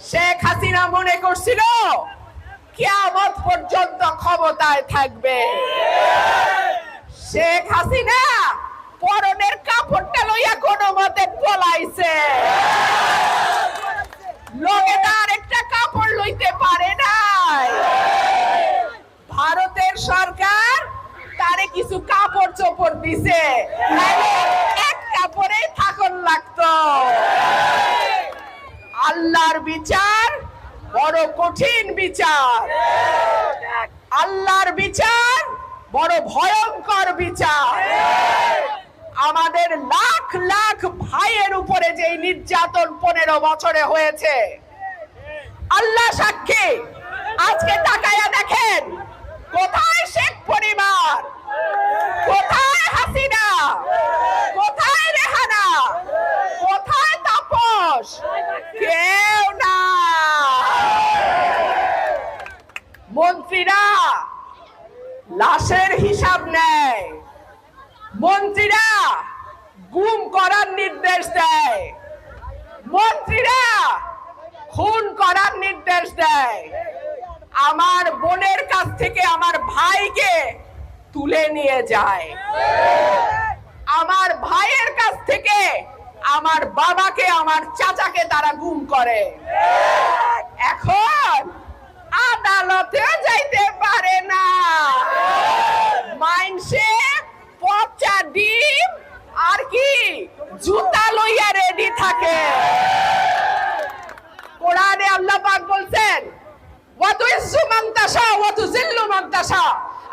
শেখ হাসিনা মনে করছিল কিয়ামত পর্যন্ত ক্ষমতায় থাকবে। শেখ হাসিনা পরনের কাপড়টা লইয়া কোনো মতে পলাইছে। লোকে তার একটা কাপড় লইতে পারে নাই। ভারতের সরকার তারে কিছু কাপড় চোপড় দিছে, এক কাপড়ে থাকন লাগতো। আল্লাহর বিচার বড় কঠিন বিচার, আল্লাহর বিচার বড় ভয়ঙ্কর বিচার। আমাদের লাখ লাখ ভাইয়ের উপরে যে নির্যাতন 15 বছরে হয়েছে, আল্লাহ সাক্ষী। আজকে তাকায়া দেখেন, কোথায় শেখ পরিবার, কোথায় হাসিনা, কোথায় রেহানা, কোথায় তাপস? কেউ না। মন্ত্রীরা লাশের হিসাব নেয়, মন্ত্রীরা গুম করার নির্দেশ দেয়, মন্ত্রীরা খুন করার নির্দেশ দেয়। আমার বোনের কাছ থেকে আমার ভাইকে তুলে নিয়ে যায়, আমার ভাইয়ের কাছ থেকে আমার বাবাকে, আমার চাচাকে তারা গুম করে। এখন আদালতেও যাইতে পারে না। মাইনসে পচা ডিম আর কি জুতা লইয়া রেডি থাকে। কোরআনে আল্লাহ পাক বলছেন, ওয়াতুইজ্জু মান তাশা ওয়া তুযিল্লু মান তাশা।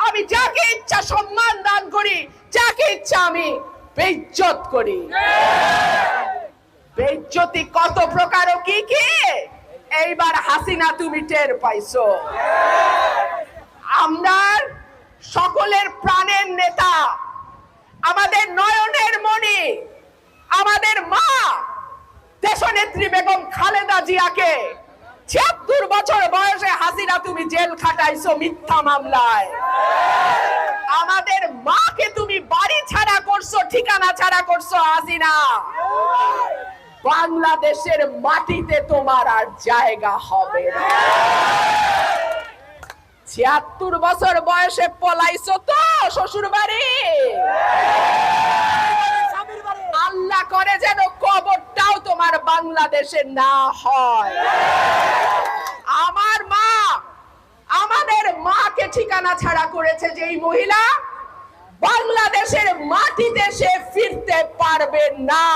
আমি যাকে ইচ্ছা সম্মান দান করি, যাকে ইচ্ছা আমি বেইজ্জত করি। বেইজ্জতি কত প্রকার ও কি কি এইবার হাসিনা তুমি টের পাইছো। আমরা সকলের প্রাণের নেতা, আমাদের নয়নের মণি, আমাদের মা দেশনেত্রী বেগম খালেদা জিয়াকে ৭৬ বছর বয়সে হাসিনা তুমি জেল খাটাইছো মিথ্যা মামলায়। আমাদের মাকে তুমি বাড়ি ছাড়া করছো, ঠিকানা ছাড়া করছো হাসিনা। বাংলাদেশের মাটিতে তোমার আর জায়গা হবে না। ৭৬ বছর বয়সে পলাইছো তো শ্বশুর বাড়ি। আল্লাহ করে যেন কবরটাও তোমার বাংলাদেশে না হয়। আমার মা, আমাদের মাকে ঠিকানা ছাড়া করেছে যেই মহিলা, বাংলাদেশের মাটিতে সে ফিরতে পারবে না।